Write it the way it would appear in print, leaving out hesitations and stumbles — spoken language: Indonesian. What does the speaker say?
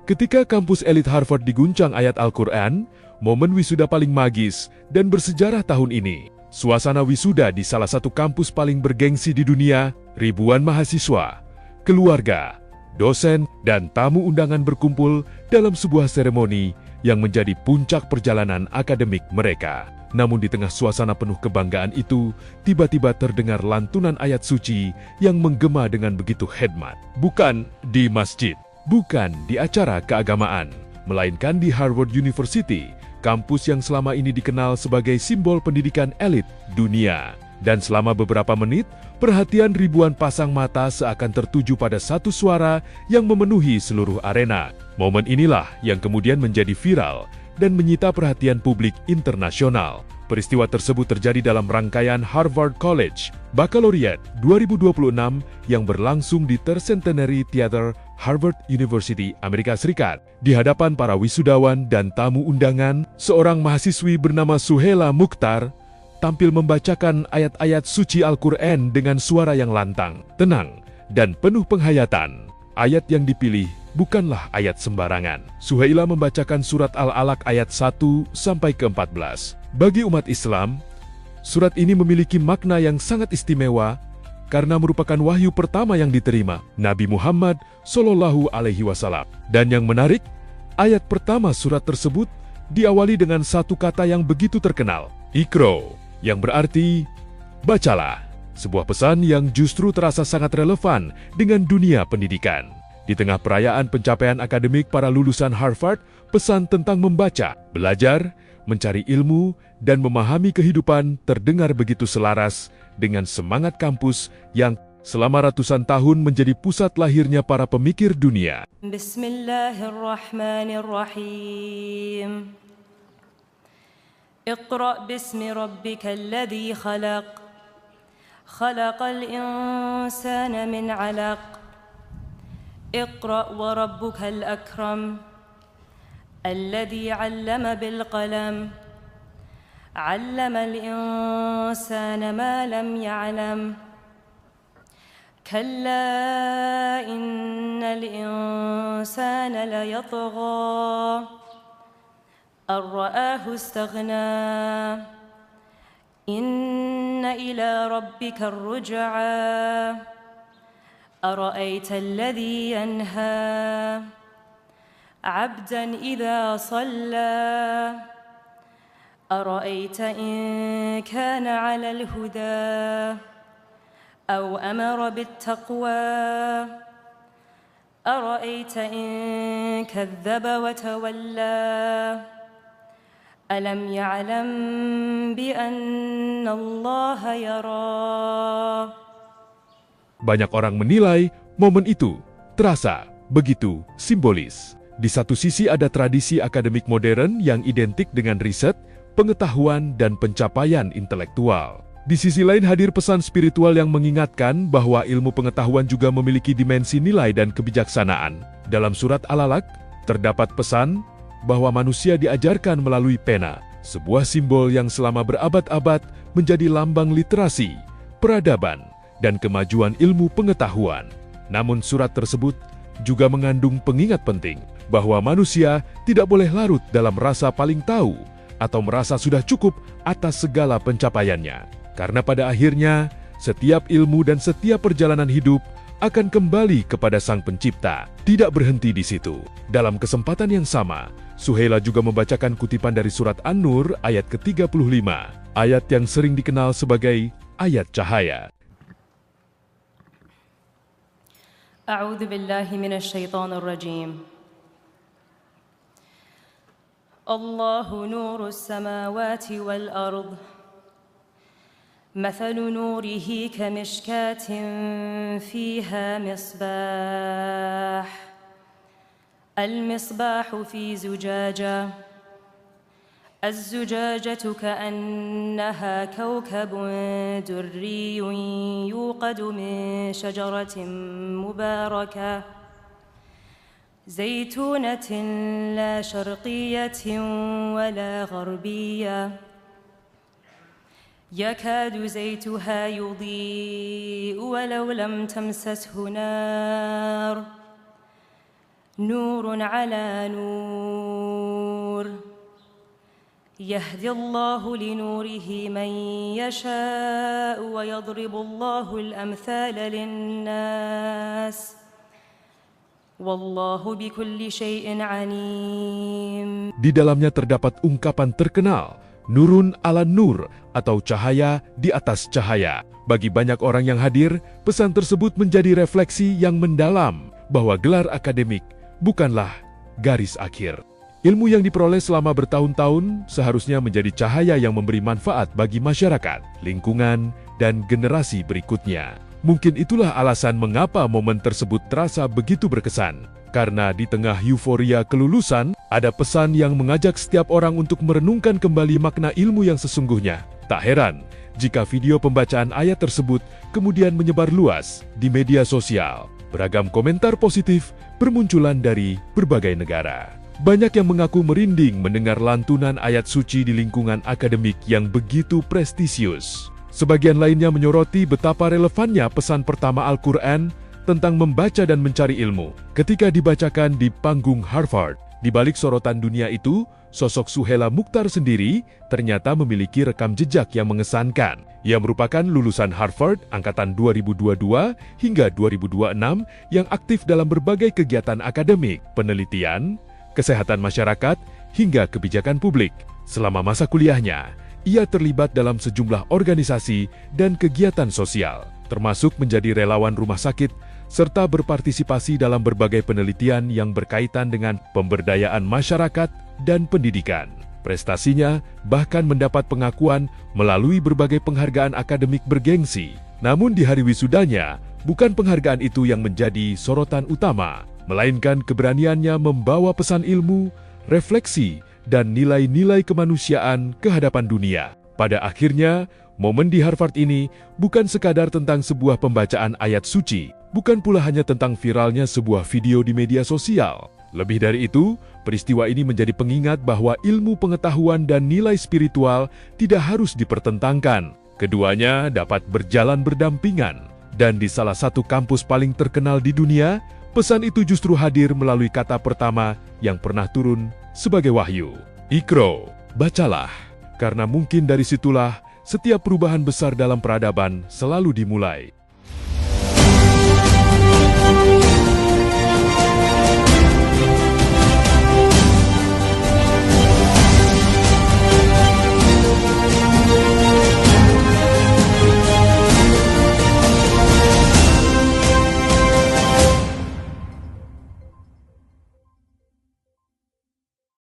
Ketika kampus elit Harvard diguncang ayat Al-Quran, momen wisuda paling magis dan bersejarah tahun ini. Suasana wisuda di salah satu kampus paling bergengsi di dunia, ribuan mahasiswa, keluarga, dosen, dan tamu undangan berkumpul dalam sebuah seremoni yang menjadi puncak perjalanan akademik mereka. Namun di tengah suasana penuh kebanggaan itu, tiba-tiba terdengar lantunan ayat suci yang menggema dengan begitu hikmat. Bukan di masjid, bukan di acara keagamaan, melainkan di Harvard University, kampus yang selama ini dikenal sebagai simbol pendidikan elit dunia. Dan selama beberapa menit, perhatian ribuan pasang mata seakan tertuju pada satu suara yang memenuhi seluruh arena. Momen inilah yang kemudian menjadi viral dan menyita perhatian publik internasional. Peristiwa tersebut terjadi dalam rangkaian Harvard College Baccalaureate 2026 yang berlangsung di Tercentenary Theater, Harvard University, Amerika Serikat. Di hadapan para wisudawan dan tamu undangan, seorang mahasiswi bernama Suhela Mukhtar tampil membacakan ayat-ayat suci Al-Quran dengan suara yang lantang, tenang, dan penuh penghayatan. Ayat yang dipilih bukanlah ayat sembarangan. Suhaila membacakan surat Al-Alaq ayat 1-14. Bagi umat Islam, surat ini memiliki makna yang sangat istimewa karena merupakan wahyu pertama yang diterima Nabi Muhammad SAW. Dan yang menarik, ayat pertama surat tersebut diawali dengan satu kata yang begitu terkenal, Iqra, yang berarti bacalah. Sebuah pesan yang justru terasa sangat relevan dengan dunia pendidikan. Di tengah perayaan pencapaian akademik para lulusan Harvard, pesan tentang membaca, belajar, mencari ilmu, dan memahami kehidupan terdengar begitu selaras dengan semangat kampus yang selama ratusan tahun menjadi pusat lahirnya para pemikir dunia. Bismillahirrahmanirrahim. Iqra bismi rabbikal ladzi khalaq. Khalaqal insana min 'alaq. اقرأ وربك الأكرم الذي علم بالقلم علم الإنسان ما لم يعلم كلا إن الإنسان ليطغى أن رآه استغنى إن إلى ربك الرجعى أرأيت الذي ينهى عبدا إذا صلى أرأيت إن كان على الهدى أو أمر بالتقوى أرأيت إن كذب وتولى ألم يعلم بأن الله يرى. Banyak orang menilai momen itu terasa begitu simbolis. Di satu sisi ada tradisi akademik modern yang identik dengan riset, pengetahuan, dan pencapaian intelektual. Di sisi lain hadir pesan spiritual yang mengingatkan bahwa ilmu pengetahuan juga memiliki dimensi nilai dan kebijaksanaan. Dalam surat Al-Alaq, terdapat pesan bahwa manusia diajarkan melalui pena, sebuah simbol yang selama berabad-abad menjadi lambang literasi, peradaban, dan kemajuan ilmu pengetahuan. Namun surat tersebut juga mengandung pengingat penting bahwa manusia tidak boleh larut dalam rasa paling tahu atau merasa sudah cukup atas segala pencapaiannya. Karena pada akhirnya, setiap ilmu dan setiap perjalanan hidup akan kembali kepada Sang Pencipta. Tidak berhenti di situ. Dalam kesempatan yang sama, Suhaila juga membacakan kutipan dari surat An-Nur ayat ke-35, ayat yang sering dikenal sebagai ayat cahaya. أعوذ بالله من الشيطان الرجيم. الله نور السماوات والأرض مثل نوره كمشكاة فيها مصباح المصباح في زجاجة الزجاجة كأنها كوكب دري يوقد من شجرة مباركة زيتونة لا شرقية ولا غربية يكاد زيتها يضيء ولو لم تمسسه نار نور على نور يهدي الله لنوره من يشاء ويضرب الله الأمثال للناس والله بكل شيء عليم. Di dalamnya terdapat ungkapan terkenal, Nurun ala Nur atau cahaya di atas cahaya. Bagi banyak orang yang hadir, pesan tersebut menjadi refleksi yang mendalam bahwa gelar akademik bukanlah garis akhir. Ilmu yang diperoleh selama bertahun-tahun seharusnya menjadi cahaya yang memberi manfaat bagi masyarakat, lingkungan, dan generasi berikutnya. Mungkin itulah alasan mengapa momen tersebut terasa begitu berkesan. Karena di tengah euforia kelulusan, ada pesan yang mengajak setiap orang untuk merenungkan kembali makna ilmu yang sesungguhnya. Tak heran jika video pembacaan ayat tersebut kemudian menyebar luas di media sosial. Beragam komentar positif bermunculan dari berbagai negara. Banyak yang mengaku merinding mendengar lantunan ayat suci di lingkungan akademik yang begitu prestisius. Sebagian lainnya menyoroti betapa relevannya pesan pertama Al-Quran tentang membaca dan mencari ilmu ketika dibacakan di panggung Harvard. Di balik sorotan dunia itu, sosok Suhela Mukhtar sendiri ternyata memiliki rekam jejak yang mengesankan. Ia merupakan lulusan Harvard angkatan 2022 hingga 2026 yang aktif dalam berbagai kegiatan akademik, penelitian, kesehatan masyarakat, hingga kebijakan publik. Selama masa kuliahnya, ia terlibat dalam sejumlah organisasi dan kegiatan sosial, termasuk menjadi relawan rumah sakit, serta berpartisipasi dalam berbagai penelitian yang berkaitan dengan pemberdayaan masyarakat dan pendidikan. Prestasinya bahkan mendapat pengakuan melalui berbagai penghargaan akademik bergengsi. Namun di hari wisudanya, bukan penghargaan itu yang menjadi sorotan utama, melainkan keberaniannya membawa pesan ilmu, refleksi, dan nilai-nilai kemanusiaan ke hadapan dunia. Pada akhirnya, momen di Harvard ini bukan sekadar tentang sebuah pembacaan ayat suci, bukan pula hanya tentang viralnya sebuah video di media sosial. Lebih dari itu, peristiwa ini menjadi pengingat bahwa ilmu pengetahuan dan nilai spiritual tidak harus dipertentangkan. Keduanya dapat berjalan berdampingan. Dan di salah satu kampus paling terkenal di dunia, pesan itu justru hadir melalui kata pertama yang pernah turun sebagai wahyu. Iqra, bacalah. Karena mungkin dari situlah setiap perubahan besar dalam peradaban selalu dimulai.